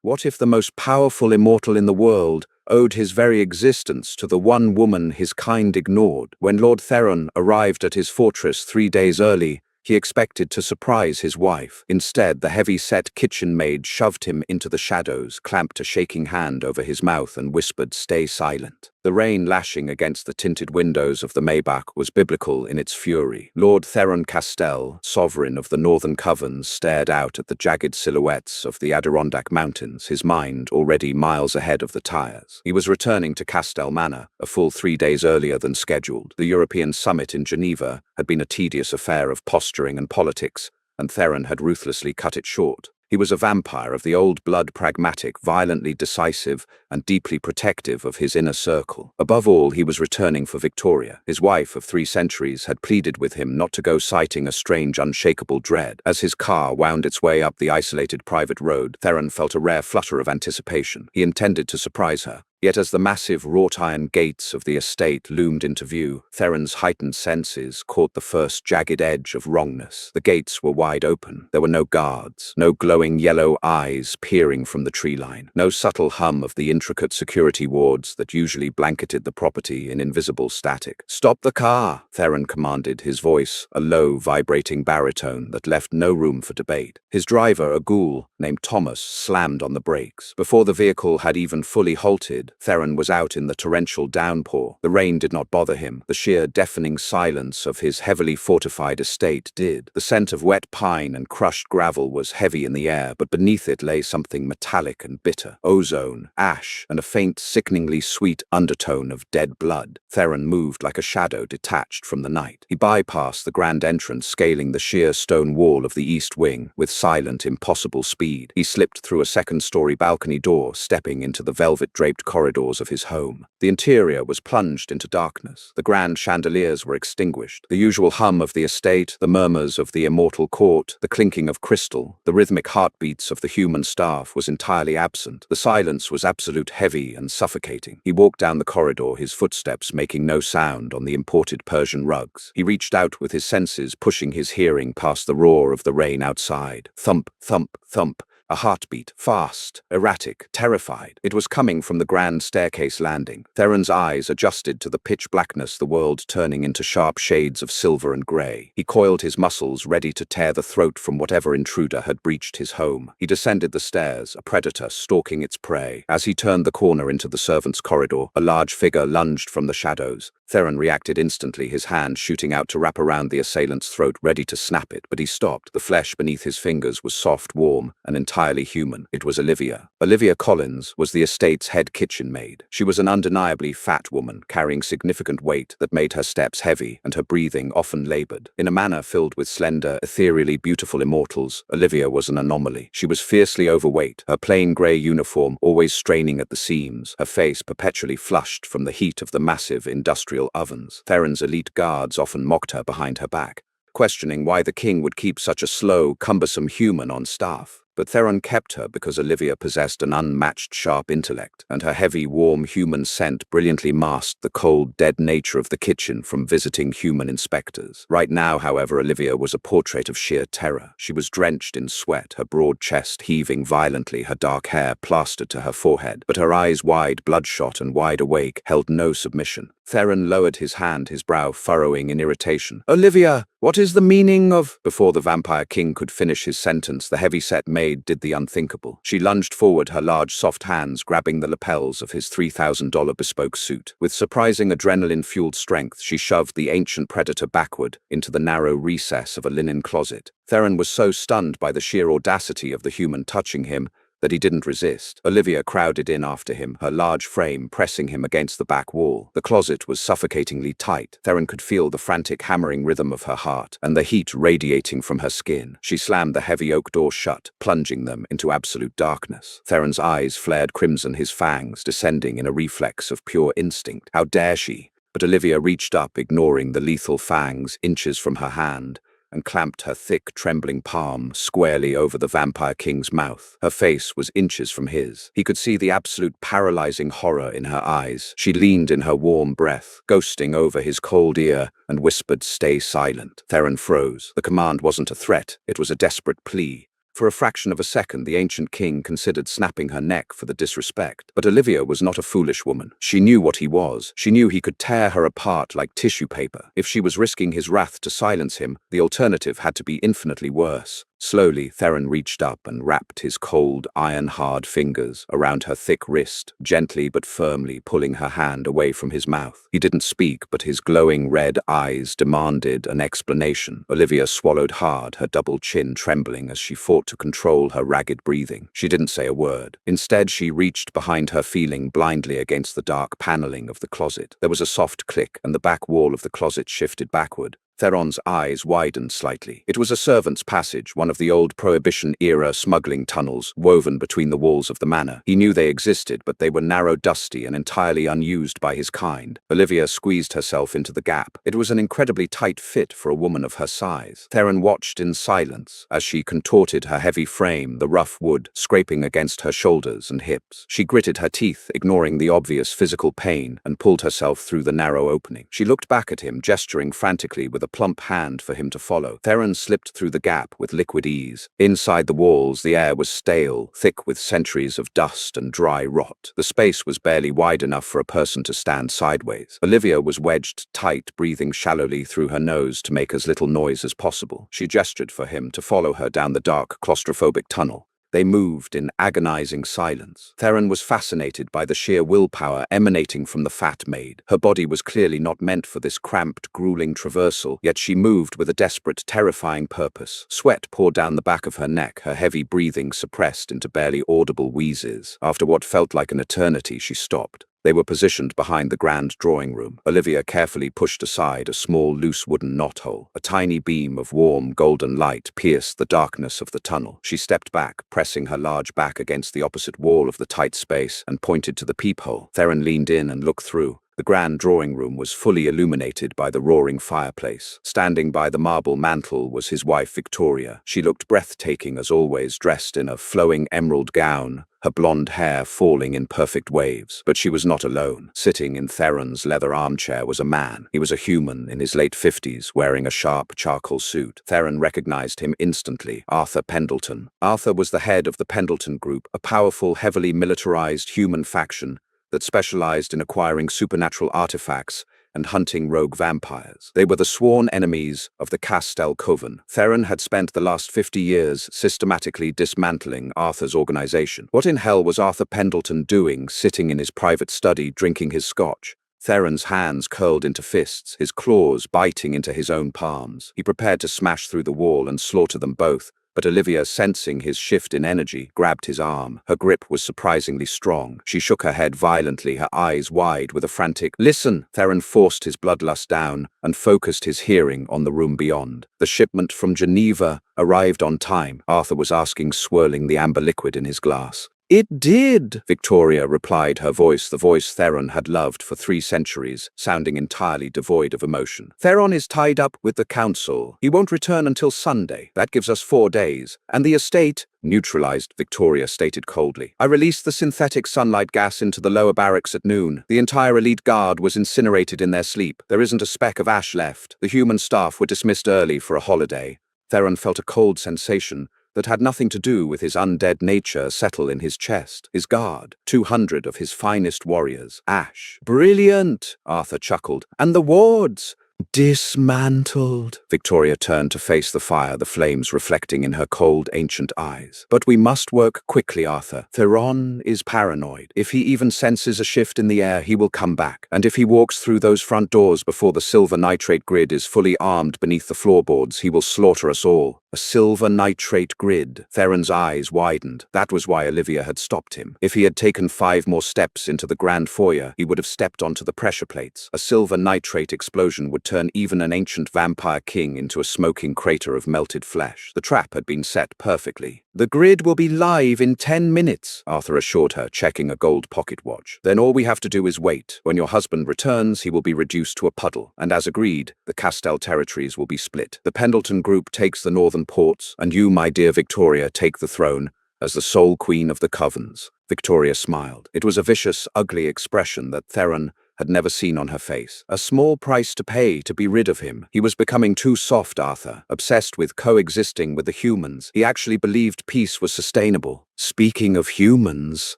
What if the most powerful immortal in the world owed his very existence to the one woman his kind ignored? When Lord Theron arrived at his fortress 3 days early, he expected to surprise his wife. Instead, the heavy-set kitchen maid shoved him into the shadows, clamped a shaking hand over his mouth and whispered, "Stay silent." The rain lashing against the tinted windows of the Maybach was biblical in its fury. Lord Theron Castell, sovereign of the northern covens, stared out at the jagged silhouettes of the Adirondack Mountains, his mind already miles ahead of the tires. He was returning to Castell Manor, a full 3 days earlier than scheduled. The European summit in Geneva had been a tedious affair of posturing and politics, and Theron had ruthlessly cut it short. He was a vampire of the old blood, pragmatic, violently decisive, and deeply protective of his inner circle. Above all, he was returning for Victoria. His wife of 3 centuries had pleaded with him not to go, citing a strange, unshakable dread. As his car wound its way up the isolated private road, Theron felt a rare flutter of anticipation. He intended to surprise her. Yet as the massive wrought-iron gates of the estate loomed into view, Theron's heightened senses caught the first jagged edge of wrongness. The gates were wide open. There were no guards, no glowing yellow eyes peering from the tree line, no subtle hum of the intricate security wards that usually blanketed the property in invisible static. "Stop the car," Theron commanded, his voice a low, vibrating baritone that left no room for debate. His driver, a ghoul named Thomas, slammed on the brakes. Before the vehicle had even fully halted, Theron was out in the torrential downpour. The rain did not bother him. The sheer deafening silence of his heavily fortified estate did. The scent of wet pine and crushed gravel was heavy in the air, but beneath it lay something metallic and bitter. Ozone, ash, and a faint, sickeningly sweet undertone of dead blood. Theron moved like a shadow detached from the night. He bypassed the grand entrance, scaling the sheer stone wall of the east wing with silent, impossible speed. He slipped through a second-story balcony door, stepping into the velvet-draped corridors of his home. The interior was plunged into darkness. The grand chandeliers were extinguished. The usual hum of the estate, the murmurs of the immortal court, the clinking of crystal, the rhythmic heartbeats of the human staff was entirely absent. The silence was absolute, heavy and suffocating. He walked down the corridor, his footsteps making no sound on the imported Persian rugs. He reached out with his senses, pushing his hearing past the roar of the rain outside. Thump, thump, thump. A heartbeat, fast, erratic, terrified. It was coming from the grand staircase landing. Theron's eyes adjusted to the pitch blackness, the world turning into sharp shades of silver and grey. He coiled his muscles, ready to tear the throat from whatever intruder had breached his home. He descended the stairs, a predator stalking its prey. As he turned the corner into the servants' corridor, a large figure lunged from the shadows. Theron reacted instantly, his hand shooting out to wrap around the assailant's throat, ready to snap it, but he stopped. The flesh beneath his fingers was soft, warm, and entirely human. It was Olivia. Olivia Collins was the estate's head kitchen maid. She was an undeniably fat woman, carrying significant weight that made her steps heavy and her breathing often labored. In a manor filled with slender, ethereally beautiful immortals, Olivia was an anomaly. She was fiercely overweight, her plain grey uniform always straining at the seams, her face perpetually flushed from the heat of the massive industrial ovens. Theron's elite guards often mocked her behind her back, questioning why the king would keep such a slow, cumbersome human on staff. But Theron kept her because Olivia possessed an unmatched sharp intellect, and her heavy, warm human scent brilliantly masked the cold, dead nature of the kitchen from visiting human inspectors. Right now, however, Olivia was a portrait of sheer terror. She was drenched in sweat, her broad chest heaving violently, her dark hair plastered to her forehead, but her eyes, wide, bloodshot and wide awake, held no submission. Theron lowered his hand, his brow furrowing in irritation. "Olivia, what is the meaning of—" Before the Vampire King could finish his sentence, the heavy-set maid did the unthinkable. She lunged forward, her large, soft hands grabbing the lapels of his $3,000 bespoke suit. With surprising adrenaline-fueled strength, she shoved the ancient predator backward into the narrow recess of a linen closet. Theron was so stunned by the sheer audacity of the human touching him that he didn't resist. Olivia crowded in after him, her large frame pressing him against the back wall. The closet was suffocatingly tight. Theron could feel the frantic hammering rhythm of her heart and the heat radiating from her skin. She slammed the heavy oak door shut, plunging them into absolute darkness. Theron's eyes flared crimson, his fangs descending in a reflex of pure instinct. How dare she? But Olivia reached up, ignoring the lethal fangs inches from her hand, and clamped her thick, trembling palm squarely over the Vampire King's mouth. Her face was inches from his. He could see the absolute paralyzing horror in her eyes. She leaned in her warm breath, ghosting over his cold ear, and whispered, "Stay silent." Theron froze. The command wasn't a threat, it was a desperate plea. For a fraction of a second, the ancient king considered snapping her neck for the disrespect. But Olivia was not a foolish woman. She knew what he was. She knew he could tear her apart like tissue paper. If she was risking his wrath to silence him, the alternative had to be infinitely worse. Slowly, Theron reached up and wrapped his cold, iron-hard fingers around her thick wrist, gently but firmly pulling her hand away from his mouth. He didn't speak, but his glowing red eyes demanded an explanation. Olivia swallowed hard, her double chin trembling as she fought to control her ragged breathing. She didn't say a word. Instead, she reached behind her, feeling blindly against the dark paneling of the closet. There was a soft click, and the back wall of the closet shifted backward. Theron's eyes widened slightly. It was a servant's passage, one of the old Prohibition-era smuggling tunnels woven between the walls of the manor. He knew they existed, but they were narrow, dusty, and entirely unused by his kind. Olivia squeezed herself into the gap. It was an incredibly tight fit for a woman of her size. Theron watched in silence as she contorted her heavy frame, the rough wood scraping against her shoulders and hips. She gritted her teeth, ignoring the obvious physical pain, and pulled herself through the narrow opening. She looked back at him, gesturing frantically with a plump hand for him to follow. Theron slipped through the gap with liquid ease. Inside the walls, the air was stale, thick with centuries of dust and dry rot. The space was barely wide enough for a person to stand sideways. Olivia was wedged tight, breathing shallowly through her nose to make as little noise as possible. She gestured for him to follow her down the dark, claustrophobic tunnel. They moved in agonizing silence. Theron was fascinated by the sheer willpower emanating from the fat maid. Her body was clearly not meant for this cramped, grueling traversal, yet she moved with a desperate, terrifying purpose. Sweat poured down the back of her neck, her heavy breathing suppressed into barely audible wheezes. After what felt like an eternity, she stopped. They were positioned behind the grand drawing room. Olivia carefully pushed aside a small, loose wooden knothole. A tiny beam of warm, golden light pierced the darkness of the tunnel. She stepped back, pressing her large back against the opposite wall of the tight space, and pointed to the peephole. Theron leaned in and looked through. The grand drawing room was fully illuminated by the roaring fireplace. Standing by the marble mantel was his wife Victoria. She looked breathtaking as always, dressed in a flowing emerald gown, her blonde hair falling in perfect waves. But she was not alone. Sitting in Theron's leather armchair was a man. He was a human in his late 50s, wearing a sharp charcoal suit. Theron recognized him instantly. Arthur Pendleton. Arthur was the head of the Pendleton Group, a powerful, heavily militarized human faction that specialized in acquiring supernatural artifacts and hunting rogue vampires. They were the sworn enemies of the Castel Coven. Theron had spent the last 50 years systematically dismantling Arthur's organization. What in hell was Arthur Pendleton doing, sitting in his private study, drinking his scotch? Theron's hands curled into fists, his claws biting into his own palms. He prepared to smash through the wall and slaughter them both. But Olivia, sensing his shift in energy, grabbed his arm. Her grip was surprisingly strong. She shook her head violently, her eyes wide with a frantic, "Listen!" Theron forced his bloodlust down and focused his hearing on the room beyond. The shipment from Geneva arrived on time, Arthur was asking, swirling the amber liquid in his glass. "It did," Victoria replied, her voice the voice Theron had loved for 3 centuries, sounding entirely devoid of emotion. "Theron is tied up with the council. He won't return until Sunday. That gives us 4 days. And the estate—" "Neutralized," Victoria stated coldly. "I released the synthetic sunlight gas into the lower barracks at noon. The entire elite guard was incinerated in their sleep. There isn't a speck of ash left. The human staff were dismissed early for a holiday." Theron felt a cold sensation that had nothing to do with his undead nature settle in his chest. His guard, 200 of his finest warriors. Ash. "Brilliant," Arthur chuckled. "And the wards?" "Dismantled." Victoria turned to face the fire, the flames reflecting in her cold, ancient eyes. "But we must work quickly, Arthur. Theron is paranoid. If he even senses a shift in the air, he will come back. And if he walks through those front doors before the silver nitrate grid is fully armed beneath the floorboards, he will slaughter us all." A silver nitrate grid. Theron's eyes widened. That was why Olivia had stopped him. If he had taken 5 more steps into the grand foyer, he would have stepped onto the pressure plates. A silver nitrate explosion would turn even an ancient vampire king into a smoking crater of melted flesh. The trap had been set perfectly. "The grid will be live in 10 minutes, Arthur assured her, checking a gold pocket watch. "Then all we have to do is wait. When your husband returns, he will be reduced to a puddle. And as agreed, the Castel territories will be split. The Pendleton Group takes the northern ports, and you, my dear Victoria, take the throne as the sole queen of the Covens." Victoria smiled. It was a vicious, ugly expression that Theron had never seen on her face. A small price to pay to be rid of him. He was becoming too soft, Arthur, obsessed with coexisting with the humans. He actually believed peace was sustainable. Speaking of humans,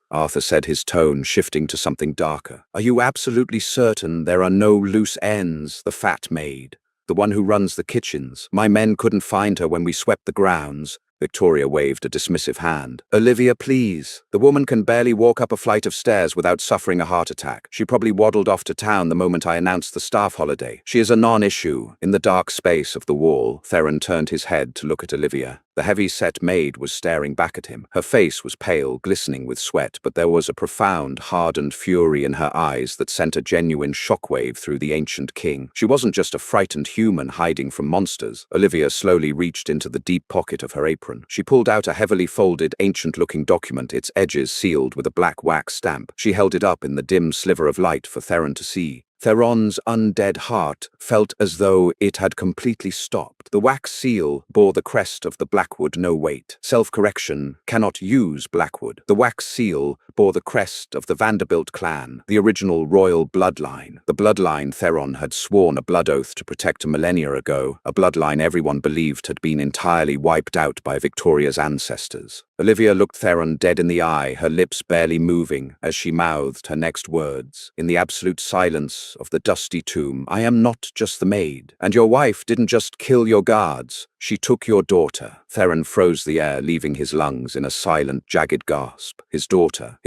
Arthur said, his tone shifting to something darker. Are you absolutely certain there are no loose ends? The fat maid, the one who runs the kitchens. My men couldn't find her when we swept the grounds. Victoria waved a dismissive hand. Olivia, please. The woman can barely walk up a flight of stairs without suffering a heart attack. She probably waddled off to town the moment I announced the staff holiday. She is a non-issue. In the dark space of the wall, Theron turned his head to look at Olivia. The heavy-set maid was staring back at him. Her face was pale, glistening with sweat, but there was a profound, hardened fury in her eyes that sent a genuine shockwave through the ancient king. She wasn't just a frightened human hiding from monsters. Olivia slowly reached into the deep pocket of her apron. She pulled out a heavily folded, ancient-looking document, its edges sealed with a black wax stamp. She held it up in the dim sliver of light for Theron to see. Theron's undead heart felt as though it had completely stopped. The wax seal bore the crest of the Blackwood no weight. Self-correction cannot use Blackwood. The wax seal bore the crest of the Vanderbilt clan, the original royal bloodline. The bloodline Theron had sworn a blood oath to protect a millennia ago, a bloodline everyone believed had been entirely wiped out by Victoria's ancestors. Olivia looked Theron dead in the eye, her lips barely moving as she mouthed her next words. In the absolute silence of the dusty tomb, I am not just the maid. And your wife didn't just kill your guards. She took your daughter. Theron froze the air, leaving his lungs in a silent, jagged gasp. His daughter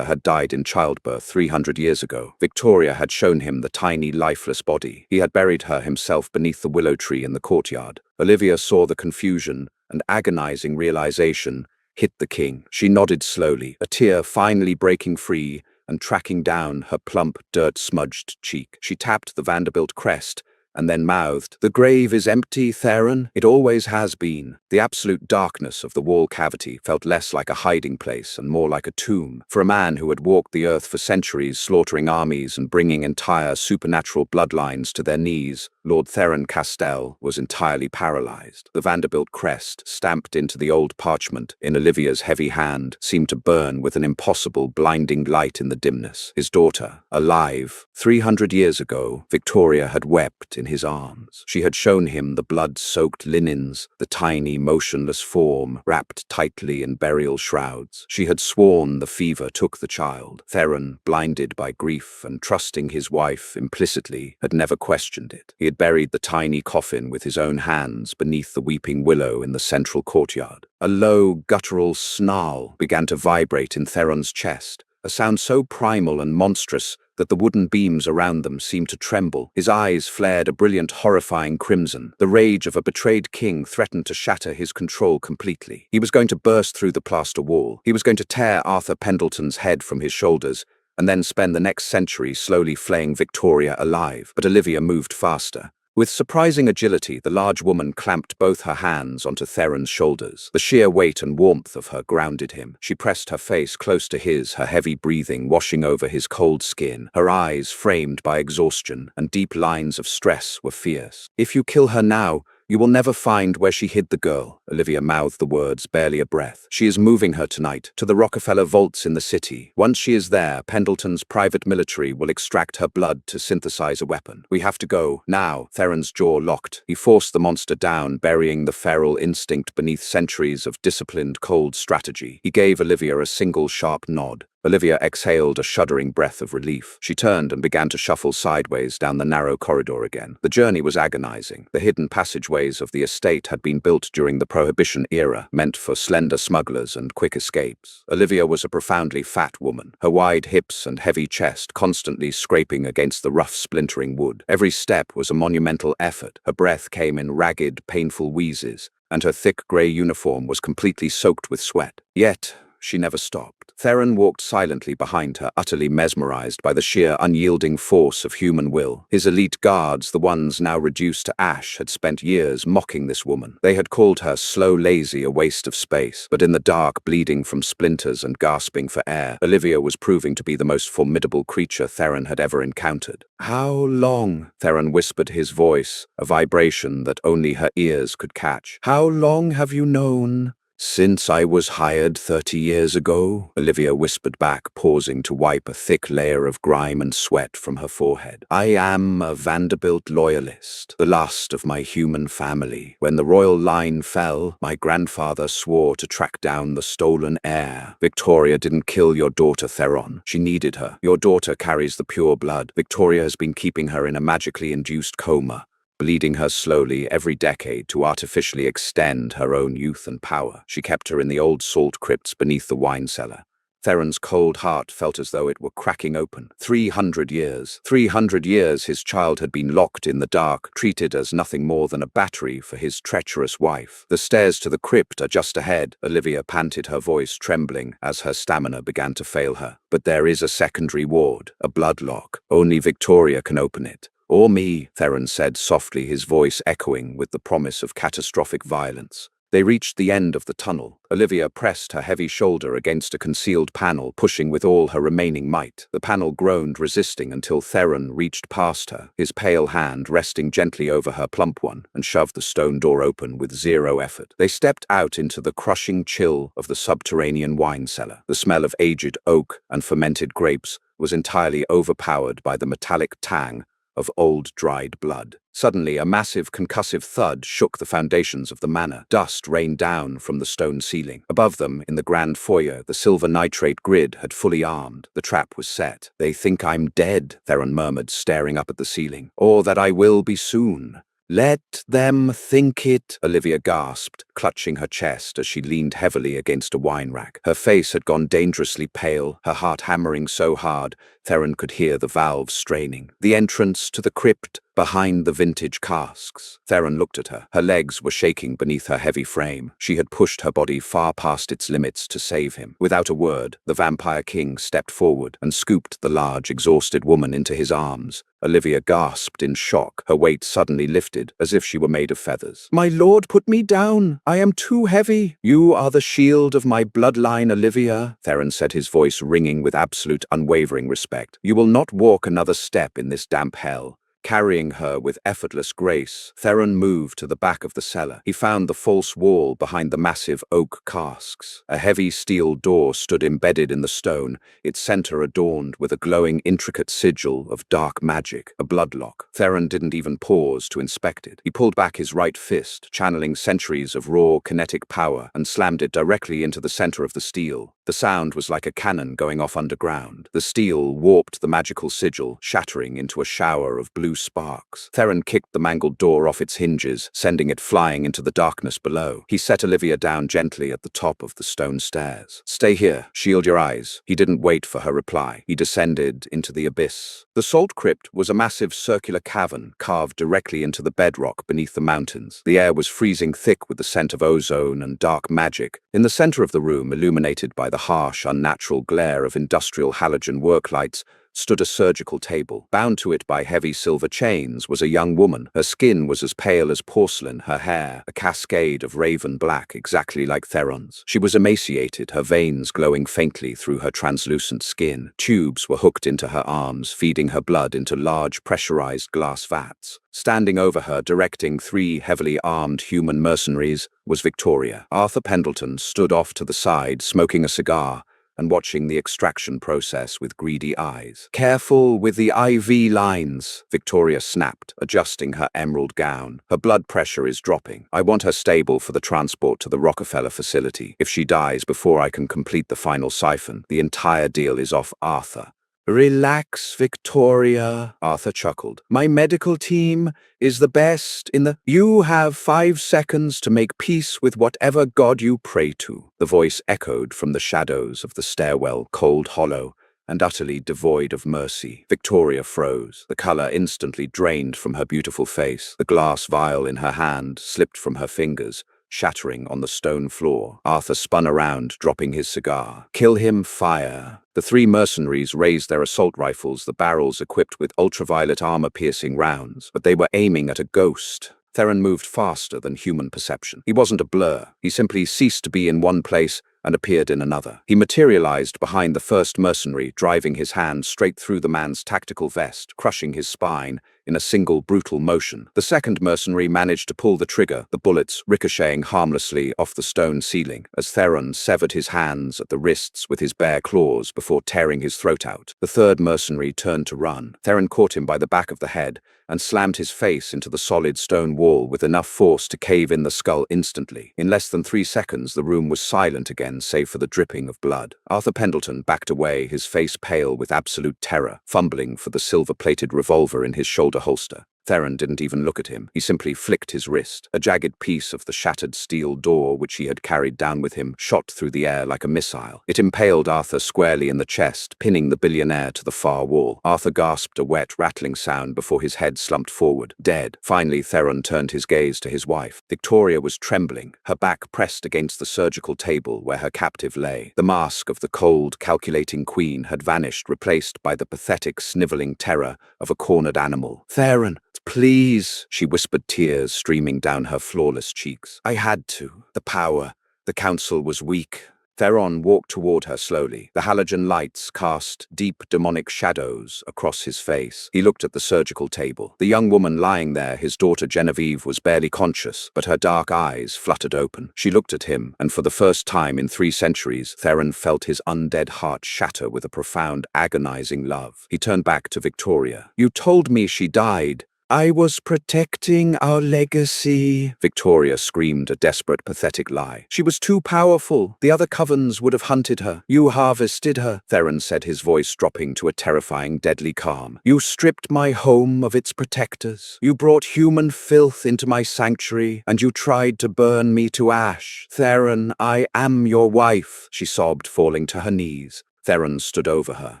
had died in childbirth 300 years ago. Victoria had shown him the tiny, lifeless body. He had buried her himself beneath the willow tree in the courtyard. Olivia saw the confusion and agonizing realization hit the king. She nodded slowly, a tear finally breaking free and tracking down her plump, dirt-smudged cheek. She tapped the Vanderbilt crest and then mouthed, "The grave is empty, Theron. It always has been." The absolute darkness of the wall cavity felt less like a hiding place and more like a tomb. For a man who had walked the earth for centuries, slaughtering armies and bringing entire supernatural bloodlines to their knees, Lord Theron Castell was entirely paralyzed. The Vanderbilt crest, stamped into the old parchment in Olivia's heavy hand, seemed to burn with an impossible, blinding light in the dimness. His daughter, alive. 300 years ago, Victoria had wept in his arms. She had shown him the blood-soaked linens, the tiny, motionless form wrapped tightly in burial shrouds. She had sworn the fever took the child. Theron, blinded by grief and trusting his wife implicitly, had never questioned it. He had buried the tiny coffin with his own hands beneath the weeping willow in the central courtyard. A low, guttural snarl began to vibrate in Theron's chest, a sound so primal and monstrous that the wooden beams around them seemed to tremble. His eyes flared a brilliant, horrifying crimson. The rage of a betrayed king threatened to shatter his control completely. He was going to burst through the plaster wall. He was going to tear Arthur Pendleton's head from his shoulders and then spend the next century slowly flaying Victoria alive. But Olivia moved faster. With surprising agility, the large woman clamped both her hands onto Theron's shoulders. The sheer weight and warmth of her grounded him. She pressed her face close to his, her heavy breathing washing over his cold skin. Her eyes, framed by exhaustion and deep lines of stress, were fierce. "If you kill her now, you will never find where she hid the girl." Olivia mouthed the words, barely a breath. "She is moving her tonight, to the Rockefeller vaults in the city. Once she is there, Pendleton's private military will extract her blood to synthesize a weapon. We have to go, now." Theron's jaw locked. He forced the monster down, burying the feral instinct beneath centuries of disciplined, cold strategy. He gave Olivia a single sharp nod. Olivia exhaled a shuddering breath of relief. She turned and began to shuffle sideways down the narrow corridor again. The journey was agonizing. The hidden passageways of the estate had been built during the Prohibition era, meant for slender smugglers and quick escapes. Olivia was a profoundly fat woman, her wide hips and heavy chest constantly scraping against the rough, splintering wood. Every step was a monumental effort. Her breath came in ragged, painful wheezes, and her thick grey uniform was completely soaked with sweat. Yet, she never stopped. Theron walked silently behind her, utterly mesmerized by the sheer unyielding force of human will. His elite guards, the ones now reduced to ash, had spent years mocking this woman. They had called her slow, lazy, a waste of space. But in the dark, bleeding from splinters and gasping for air, Olivia was proving to be the most formidable creature Theron had ever encountered. "How long?" Theron whispered, his voice a vibration that only her ears could catch. "How long have you known?" Since I was hired 30 years ago, Olivia whispered back, pausing to wipe a thick layer of grime and sweat from her forehead. I am a Vanderbilt loyalist, the last of my human family. When the royal line fell, my grandfather swore to track down the stolen heir. Victoria didn't kill your daughter, Theron. She needed her. Your daughter carries the pure blood. Victoria has been keeping her in a magically induced coma, bleeding her slowly every decade to artificially extend her own youth and power. She kept her in the old salt crypts beneath the wine cellar. Theron's cold heart felt as though it were cracking open. 300 years. 300 years his child had been locked in the dark, treated as nothing more than a battery for his treacherous wife. The stairs to the crypt are just ahead, Olivia panted, her voice trembling as her stamina began to fail her. But there is a secondary ward, a blood lock. Only Victoria can open it. Or me, Theron said softly, his voice echoing with the promise of catastrophic violence. They reached the end of the tunnel. Olivia pressed her heavy shoulder against a concealed panel, pushing with all her remaining might. The panel groaned, resisting, until Theron reached past her, his pale hand resting gently over her plump one, and shoved the stone door open with zero effort. They stepped out into the crushing chill of the subterranean wine cellar. The smell of aged oak and fermented grapes was entirely overpowered by the metallic tang of old dried blood. Suddenly, a massive concussive thud shook the foundations of the manor. Dust rained down from the stone ceiling. Above them, in the grand foyer, the silver nitrate grid had fully armed. The trap was set. They think I'm dead, Theron murmured, staring up at the ceiling. Or that I will be soon. Let them think it, Olivia gasped, clutching her chest as she leaned heavily against a wine rack. Her face had gone dangerously pale, her heart hammering so hard Theron could hear the valves straining. The entrance to the crypt, behind the vintage casks. Theron looked at her. Her legs were shaking beneath her heavy frame. She had pushed her body far past its limits to save him. Without a word, the Vampire King stepped forward and scooped the large, exhausted woman into his arms. Olivia gasped in shock, her weight suddenly lifted, as if she were made of feathers. My lord, put me down. I am too heavy. You are the shield of my bloodline, Olivia, Theron said, his voice ringing with absolute unwavering respect. You will not walk another step in this damp hell. Carrying her with effortless grace, Theron moved to the back of the cellar. He found the false wall behind the massive oak casks. A heavy steel door stood embedded in the stone, its center adorned with a glowing, intricate sigil of dark magic, a bloodlock. Theron didn't even pause to inspect it. He pulled back his right fist, channeling centuries of raw kinetic power, and slammed it directly into the center of the steel. The sound was like a cannon going off underground. The steel warped the magical sigil, shattering into a shower of blue sparks. Theron kicked the mangled door off its hinges, sending it flying into the darkness below. He set Olivia down gently at the top of the stone stairs. Stay here. Shield your eyes. He didn't wait for her reply. He descended into the abyss. The salt crypt was a massive circular cavern carved directly into the bedrock beneath the mountains. The air was freezing thick with the scent of ozone and dark magic. In the center of the room, illuminated by the harsh, unnatural glare of industrial halogen work lights, stood a surgical table. Bound to it by heavy silver chains was a young woman. Her skin was as pale as porcelain, her hair a cascade of raven black, exactly like Theron's. She was emaciated, her veins glowing faintly through her translucent skin. Tubes were hooked into her arms, feeding her blood into large pressurized glass vats. Standing over her, directing 3 heavily armed human mercenaries, was Victoria. Arthur Pendleton stood off to the side, smoking a cigar and watching the extraction process with greedy eyes. Careful with the IV lines, Victoria snapped, adjusting her emerald gown. Her blood pressure is dropping. I want her stable for the transport to the Rockefeller facility. If she dies before I can complete the final siphon, the entire deal is off Arthur. Relax, Victoria, Arthur chuckled. My medical team is the best in the— You have 5 seconds to make peace with whatever god you pray to. The voice echoed from the shadows of the stairwell, cold, hollow, and utterly devoid of mercy. Victoria froze. The color instantly drained from her beautiful face. The glass vial in her hand slipped from her fingers, shattering on the stone floor. Arthur spun around, dropping his cigar. Kill him, fire. The 3 mercenaries raised their assault rifles, the barrels equipped with ultraviolet armor-piercing rounds, but they were aiming at a ghost. Theron moved faster than human perception. He wasn't a blur. He simply ceased to be in one place and appeared in another. He materialized behind the first mercenary, driving his hand straight through the man's tactical vest, crushing his spine, in a single brutal motion. The second mercenary managed to pull the trigger, the bullets ricocheting harmlessly off the stone ceiling, as Theron severed his hands at the wrists with his bare claws before tearing his throat out. The third mercenary turned to run. Theron caught him by the back of the head and slammed his face into the solid stone wall with enough force to cave in the skull instantly. In less than 3 seconds, the room was silent again, save for the dripping of blood. Arthur Pendleton backed away, his face pale with absolute terror, fumbling for the silver-plated revolver in his shoulder holster. Theron didn't even look at him. He simply flicked his wrist. A jagged piece of the shattered steel door which he had carried down with him shot through the air like a missile. It impaled Arthur squarely in the chest, pinning the billionaire to the far wall. Arthur gasped a wet, rattling sound before his head slumped forward, dead. Finally, Theron turned his gaze to his wife. Victoria was trembling, her back pressed against the surgical table where her captive lay. The mask of the cold, calculating queen had vanished, replaced by the pathetic, sniveling terror of a cornered animal. "Theron, please," she whispered, tears streaming down her flawless cheeks. "I had to. The power. The council was weak." Theron walked toward her slowly. The halogen lights cast deep demonic shadows across his face. He looked at the surgical table. The young woman lying there, his daughter Genevieve, was barely conscious, but her dark eyes fluttered open. She looked at him, and for the first time in 3 centuries, Theron felt his undead heart shatter with a profound, agonizing love. He turned back to Victoria. "You told me she died." "I was protecting our legacy," Victoria screamed, a desperate, pathetic lie. "She was too powerful. The other covens would have hunted her. You harvested her," Theron said, his voice dropping to a terrifying, deadly calm. "You stripped my home of its protectors. You brought human filth into my sanctuary, and you tried to burn me to ash. Theron, I am your wife," she sobbed, falling to her knees. Theron stood over her.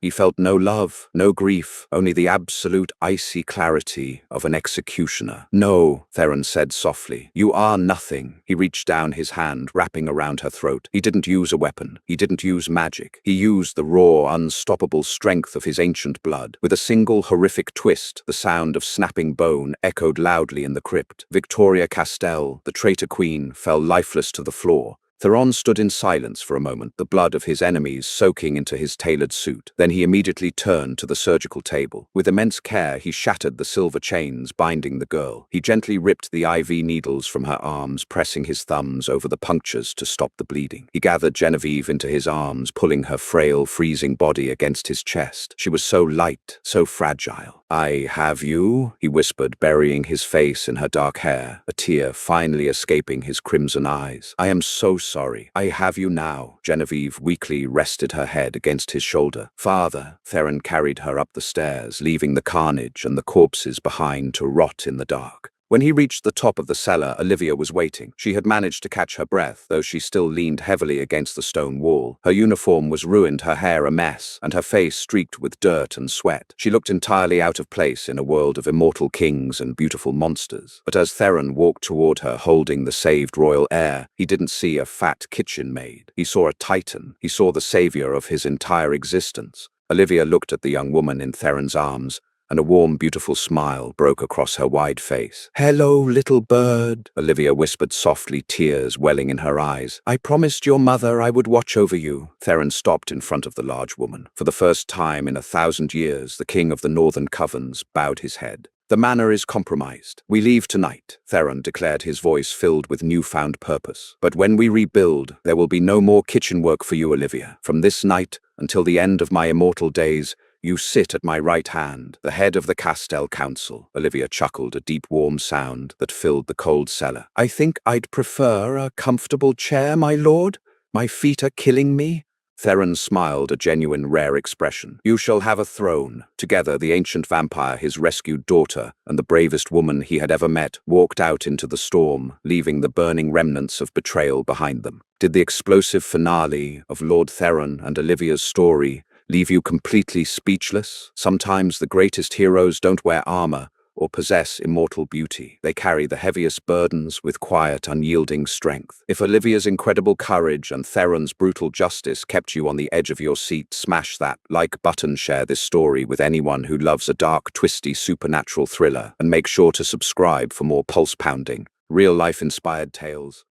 He felt no love, no grief, only the absolute icy clarity of an executioner. "No," Theron said softly, "you are nothing." He reached down his hand, wrapping around her throat. He didn't use a weapon. He didn't use magic. He used the raw, unstoppable strength of his ancient blood. With a single horrific twist, the sound of snapping bone echoed loudly in the crypt. Victoria Castell, the traitor queen, fell lifeless to the floor. Theron stood in silence for a moment, the blood of his enemies soaking into his tailored suit. Then he immediately turned to the surgical table. With immense care, he shattered the silver chains binding the girl. He gently ripped the IV needles from her arms, pressing his thumbs over the punctures to stop the bleeding. He gathered Genevieve into his arms, pulling her frail, freezing body against his chest. She was so light, so fragile. "I have you," he whispered, burying his face in her dark hair, a tear finally escaping his crimson eyes. "I am so sorry. I have you now." Genevieve weakly rested her head against his shoulder. "Father," Theron carried her up the stairs, leaving the carnage and the corpses behind to rot in the dark. When he reached the top of the cellar, Olivia was waiting. She had managed to catch her breath, though she still leaned heavily against the stone wall. Her uniform was ruined, her hair a mess, and her face streaked with dirt and sweat. She looked entirely out of place in a world of immortal kings and beautiful monsters. But as Theron walked toward her, holding the saved royal heir, he didn't see a fat kitchen maid. He saw a titan. He saw the savior of his entire existence. Olivia looked at the young woman in Theron's arms, and a warm, beautiful smile broke across her wide face. "Hello, little bird," Olivia whispered softly, tears welling in her eyes. "I promised your mother I would watch over you." Theron stopped in front of the large woman. For the first time in 1,000 years, the king of the Northern Covens bowed his head. "The manor is compromised. We leave tonight," Theron declared, his voice filled with newfound purpose. "But when we rebuild, there will be no more kitchen work for you, Olivia. From this night until the end of my immortal days, you sit at my right hand, the head of the Castell Council." Olivia chuckled, a deep, warm sound that filled the cold cellar. "I think I'd prefer a comfortable chair, my lord. My feet are killing me." Theron smiled, a genuine, rare expression. "You shall have a throne." Together, the ancient vampire, his rescued daughter, and the bravest woman he had ever met walked out into the storm, leaving the burning remnants of betrayal behind them. Did the explosive finale of Lord Theron and Olivia's story leave you completely speechless? Sometimes the greatest heroes don't wear armor or possess immortal beauty. They carry the heaviest burdens with quiet, unyielding strength. If Olivia's incredible courage and Theron's brutal justice kept you on the edge of your seat, smash that like button, share this story with anyone who loves a dark, twisty, supernatural thriller, and make sure to subscribe for more pulse-pounding, real-life inspired tales.